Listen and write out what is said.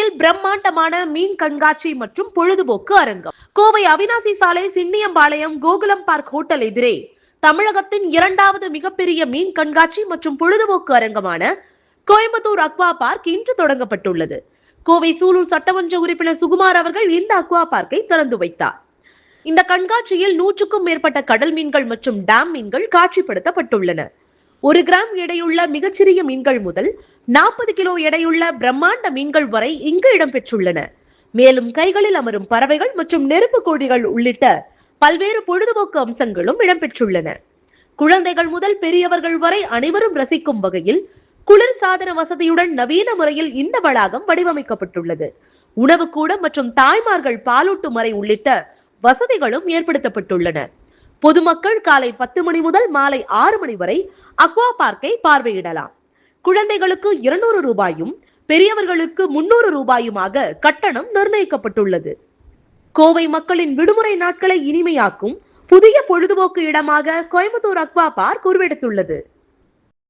கோவையில் பிரம்மாண்டமான மீன் கண்காட்சி மற்றும் பொழுதுபோக்கு அரங்கம். கோவை அவினாசி சாலை சின்னியம்பாளையம் கோகுலம் பார்க் ஹோட்டல் எதிரே தமிழகத்தின் 2வது மிகப்பெரிய மீன் கண்காட்சி மற்றும் பொழுதுபோக்கு அரங்கமான கோயம்புத்தூர் அக்வா பார்க் இன்று தொடங்கப்பட்டுள்ளது. கோவை சூலூர் சட்டமன்ற உறுப்பினர் சுகுமார் அவர்கள் இந்த அக்வா பார்க்கை திறந்து வைத்தார். இந்த கண்காட்சியில் 100க்கும் மேற்பட்ட கடல் மீன்கள் மற்றும் டேம் மீன்கள் காட்சிப்படுத்தப்பட்டுள்ளன. 1 கிராம் எடையுள்ள மிகச்சிறிய மீன்கள் முதல் 40 கிலோ எடையுள்ள பிரம்மாண்ட மீன்கள் வரை இங்கு இடம்பெற்றுள்ளன. மேலும் கைகளில் அமரும் பறவைகள் மற்றும் நெருப்பு கோழிகள் உள்ளிட்ட பல்வேறு பொழுதுபோக்கு அம்சங்களும் இடம்பெற்றுள்ளன. குழந்தைகள் முதல் பெரியவர்கள் வரை அனைவரும் ரசிக்கும் வகையில் குளிர் சாதன வசதியுடன் நவீன முறையில் இந்த வளாகம் வடிவமைக்கப்பட்டுள்ளது. உணவு கூடம் மற்றும் தாய்மார்கள் பாலூட்டும் அறை உள்ளிட்ட வசதிகளும் ஏற்படுத்தப்பட்டுள்ளன. பொதுமக்கள் காலை 10 மணி முதல் மாலை 6 மணி வரை அக்வா பார்க்கை பார்வையிடலாம். குழந்தைகளுக்கு 200 ரூபாயும் பெரியவர்களுக்கு 300 ரூபாயுமாக கட்டணம் நிர்ணயிக்கப்பட்டுள்ளது. கோவை மக்களின் விடுமுறை நாட்களை இனிமையாக்கும் புதிய பொழுதுபோக்கு இடமாக கோயம்புத்தூர் அக்வா பார்க் உருவெடுத்துள்ளது.